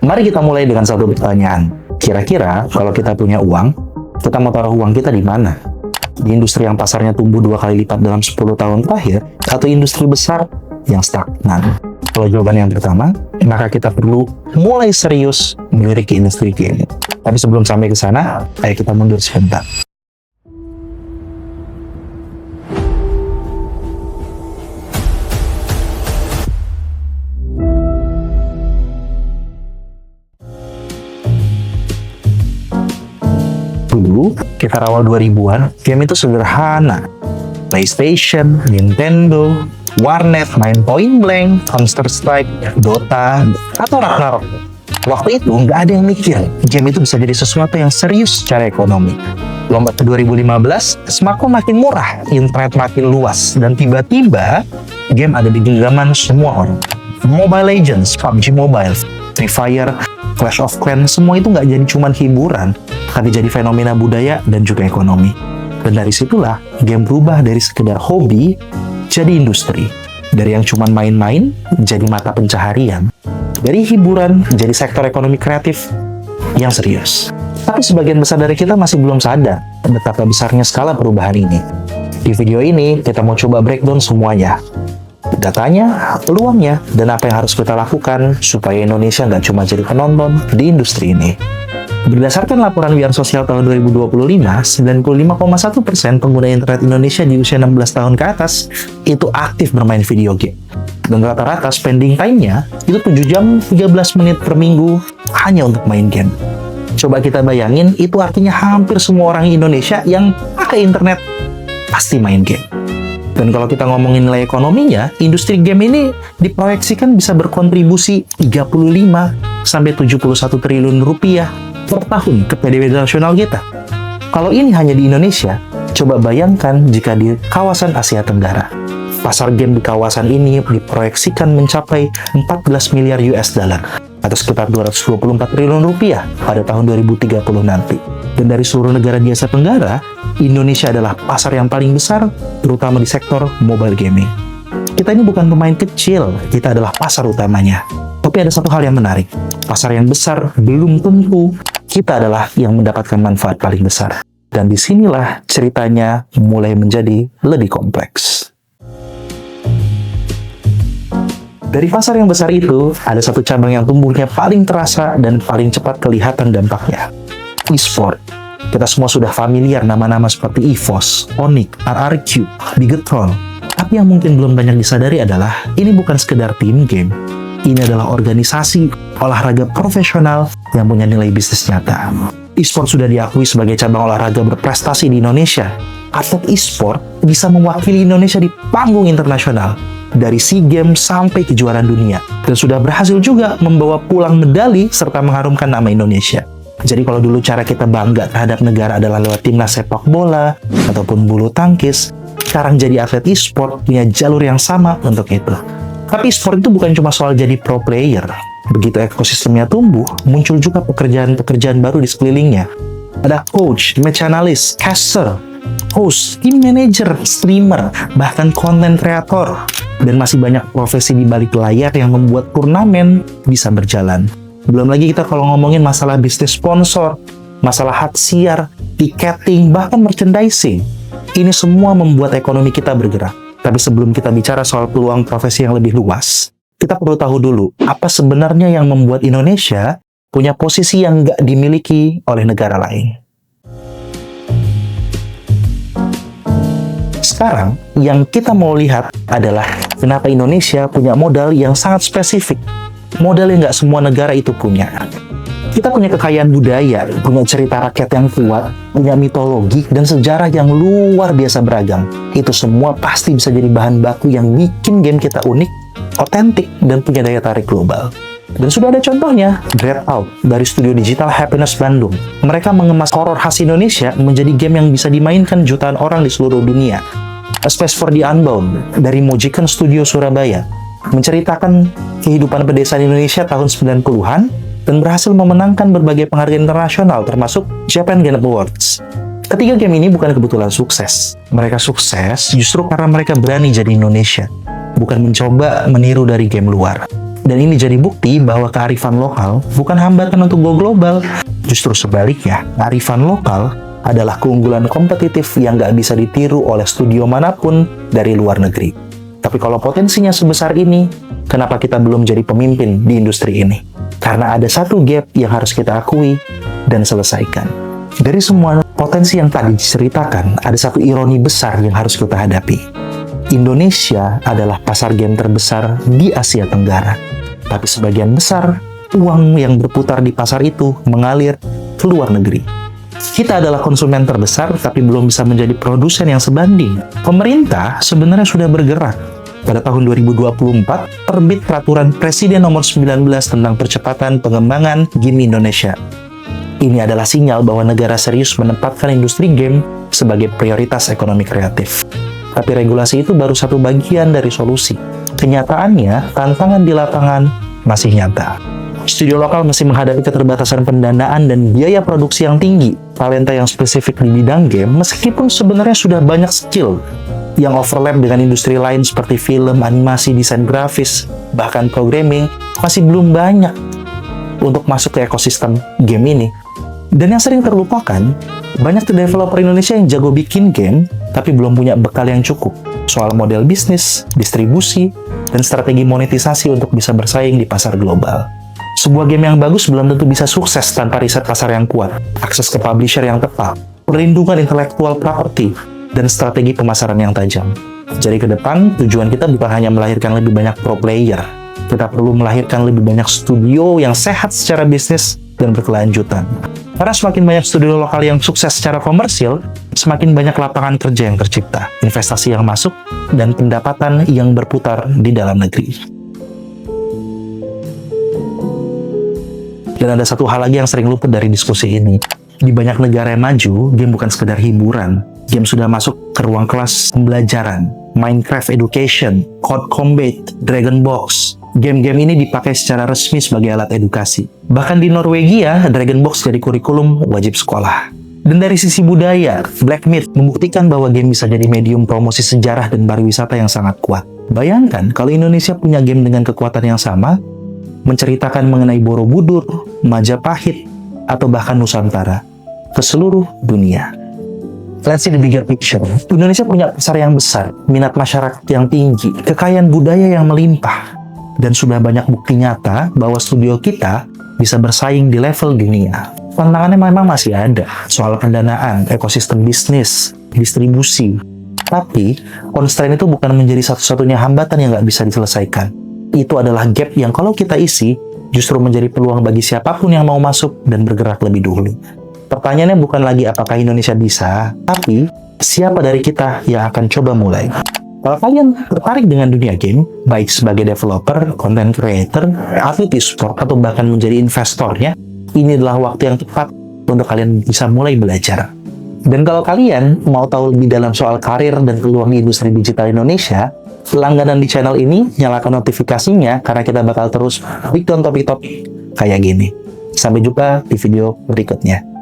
Mari kita mulai dengan satu pertanyaan. Kira-kira kalau kita punya uang, kita mau taruh uang kita di mana? Di industri yang pasarnya tumbuh 2 kali lipat dalam 10 tahun terakhir, atau industri besar yang stagnan? Kalau jawaban yang pertama, maka kita perlu mulai serius melirik ke industri game. Tapi sebelum sampai ke sana, ayo kita mundur sebentar. Dulu, kita awal 2000-an, game itu sederhana. PlayStation, Nintendo, warnet, main Point Blank, Counter Strike, Dota, atau Ragnarok. Waktu itu nggak ada yang mikir, game itu bisa jadi sesuatu yang serius secara ekonomi. Lomba ke 2015, smartphone makin murah, internet makin luas, dan tiba-tiba game ada di genggaman semua orang. Mobile Legends, PUBG Mobile, Free Fire, Clash of Clans, semua itu nggak jadi cuma hiburan, tapi jadi fenomena budaya dan juga ekonomi. Dan dari situlah, game berubah dari sekedar hobi jadi industri. Dari yang cuma main-main, jadi mata pencaharian. Dari hiburan, jadi sektor ekonomi kreatif yang serius. Tapi sebagian besar dari kita masih belum sadar betapa besarnya skala perubahan ini. Di video ini, kita mau coba breakdown semuanya. Datanya, peluangnya, dan apa yang harus kita lakukan supaya Indonesia nggak cuma jadi penonton di industri ini. Berdasarkan laporan WIAN Sosial tahun 2025, 95,1% pengguna internet Indonesia di usia 16 tahun ke atas itu aktif bermain video game. Dan rata-rata spending time-nya itu 7 jam 13 menit per minggu hanya untuk main game. Coba kita bayangin, itu artinya hampir semua orang Indonesia yang pakai internet pasti main game. Dan kalau kita ngomongin nilai ekonominya, industri game ini diproyeksikan bisa berkontribusi 35 sampai 71 triliun rupiah per tahun ke PDB nasional kita. Kalau ini hanya di Indonesia, coba bayangkan jika di kawasan Asia Tenggara. Pasar game di kawasan ini diproyeksikan mencapai 14 miliar US dollar atau sekitar 224 triliun rupiah pada tahun 2030 nanti. Dan dari seluruh negara di Asia Tenggara, Indonesia adalah pasar yang paling besar, terutama di sektor mobile gaming. Kita ini bukan pemain kecil, kita adalah pasar utamanya. Tapi ada satu hal yang menarik, pasar yang besar belum tentu kita adalah yang mendapatkan manfaat paling besar. Dan disinilah ceritanya mulai menjadi lebih kompleks. Dari pasar yang besar itu, ada satu cabang yang tumbuhnya paling terasa dan paling cepat kelihatan dampaknya. E-sport. Kita semua sudah familiar nama-nama seperti EVOS, Onyx, RRQ, Bigetron. Tapi yang mungkin belum banyak disadari adalah ini bukan sekedar tim game. Ini adalah organisasi olahraga profesional yang punya nilai bisnis nyata. E-sport sudah diakui sebagai cabang olahraga berprestasi di Indonesia. Atlet e-sport bisa mewakili Indonesia di panggung internasional, dari SEA Games sampai kejuaraan dunia. Dan sudah berhasil juga membawa pulang medali serta mengharumkan nama Indonesia. Jadi kalau dulu cara kita bangga terhadap negara adalah lewat timnas sepak bola ataupun bulu tangkis, sekarang jadi atlet e-sport punya jalur yang sama untuk itu. Tapi e-sport itu bukan cuma soal jadi pro player. Begitu ekosistemnya tumbuh, muncul juga pekerjaan-pekerjaan baru di sekelilingnya. Ada coach, match analyst, caster, host, team manager, streamer, bahkan content creator. Dan masih banyak profesi di balik layar yang membuat turnamen bisa berjalan. Belum lagi kita kalau ngomongin masalah bisnis sponsor, masalah hak siar, tiketing, bahkan merchandising. Ini semua membuat ekonomi kita bergerak. Tapi sebelum kita bicara soal peluang profesi yang lebih luas, kita perlu tahu dulu, apa sebenarnya yang membuat Indonesia punya posisi yang nggak dimiliki oleh negara lain. Sekarang, yang kita mau lihat adalah kenapa Indonesia punya modal yang sangat spesifik. Modal yang nggak semua negara itu punya. Kita punya kekayaan budaya, punya cerita rakyat yang kuat, punya mitologi, dan sejarah yang luar biasa beragam. Itu semua pasti bisa jadi bahan baku yang bikin game kita unik, otentik, dan punya daya tarik global. Dan sudah ada contohnya, Dreadout dari studio digital Happiness Bandung. Mereka mengemas horor khas Indonesia menjadi game yang bisa dimainkan jutaan orang di seluruh dunia. A Space for the Unbound dari Mojiken Studio Surabaya menceritakan kehidupan pedesaan Indonesia tahun 90-an dan berhasil memenangkan berbagai penghargaan internasional termasuk Japan Game Awards. Ketiga game ini bukan kebetulan sukses. Mereka sukses justru karena mereka berani jadi Indonesia, bukan mencoba meniru dari game luar. Dan ini jadi bukti bahwa kearifan lokal bukan hambatan untuk go global. Justru sebaliknya, kearifan lokal adalah keunggulan kompetitif yang nggak bisa ditiru oleh studio manapun dari luar negeri. Tapi kalau potensinya sebesar ini, kenapa kita belum jadi pemimpin di industri ini? Karena ada satu gap yang harus kita akui dan selesaikan. Dari semua potensi yang tadi diceritakan, ada satu ironi besar yang harus kita hadapi. Indonesia adalah pasar game terbesar di Asia Tenggara. Tapi sebagian besar, uang yang berputar di pasar itu mengalir ke luar negeri. Kita adalah konsumen terbesar, tapi belum bisa menjadi produsen yang sebanding. Pemerintah sebenarnya sudah bergerak. Pada tahun 2024, terbit Peraturan Presiden Nomor 19 tentang percepatan pengembangan game Indonesia. Ini adalah sinyal bahwa negara serius menempatkan industri game sebagai prioritas ekonomi kreatif. Tapi regulasi itu baru satu bagian dari solusi. Kenyataannya, tantangan di lapangan masih nyata. Studio lokal masih menghadapi keterbatasan pendanaan dan biaya produksi yang tinggi. Talenta yang spesifik di bidang game, meskipun sebenarnya sudah banyak skill yang overlap dengan industri lain seperti film, animasi, desain grafis, bahkan programming, masih belum banyak untuk masuk ke ekosistem game ini. Dan yang sering terlupakan, banyak developer Indonesia yang jago bikin game, tapi belum punya bekal yang cukup soal model bisnis, distribusi, dan strategi monetisasi untuk bisa bersaing di pasar global. Sebuah game yang bagus belum tentu bisa sukses tanpa riset pasar yang kuat, akses ke publisher yang tepat, perlindungan intellectual property, dan strategi pemasaran yang tajam. Jadi ke depan, tujuan kita bukan hanya melahirkan lebih banyak pro player, kita perlu melahirkan lebih banyak studio yang sehat secara bisnis dan berkelanjutan. Karena semakin banyak studio lokal yang sukses secara komersil, semakin banyak lapangan kerja yang tercipta, investasi yang masuk, dan pendapatan yang berputar di dalam negeri. Dan ada satu hal lagi yang sering luput dari diskusi ini. Di banyak negara yang maju, game bukan sekedar hiburan. Game sudah masuk ke ruang kelas pembelajaran, Minecraft Education, Code Combat, Dragon Box. Game-game ini dipakai secara resmi sebagai alat edukasi. Bahkan di Norwegia, Dragon Box jadi kurikulum wajib sekolah. Dan dari sisi budaya, Black Myth membuktikan bahwa game bisa jadi medium promosi sejarah dan pariwisata yang sangat kuat. Bayangkan kalau Indonesia punya game dengan kekuatan yang sama, menceritakan mengenai Borobudur, Majapahit, atau bahkan Nusantara ke seluruh dunia. Let's see the bigger picture. Indonesia punya pasar yang besar, minat masyarakat yang tinggi, kekayaan budaya yang melimpah, dan sudah banyak bukti nyata bahwa studio kita bisa bersaing di level dunia. Tantangannya memang masih ada, soal pendanaan, ekosistem bisnis, distribusi. Tapi, constraint itu bukan menjadi satu-satunya hambatan yang nggak bisa diselesaikan. Itu adalah gap yang kalau kita isi, justru menjadi peluang bagi siapapun yang mau masuk dan bergerak lebih dulu. Pertanyaannya bukan lagi apakah Indonesia bisa, tapi siapa dari kita yang akan coba mulai. Kalau kalian tertarik dengan dunia game, baik sebagai developer, content creator, atlet e-sport, atau bahkan menjadi investornya, ini adalah waktu yang tepat untuk kalian bisa mulai belajar. Dan kalau kalian mau tahu lebih dalam soal karir dan peluang di industri digital Indonesia, langganan di channel ini, nyalakan notifikasinya karena kita bakal terus breakdown topik-topik kayak gini. Sampai jumpa di video berikutnya.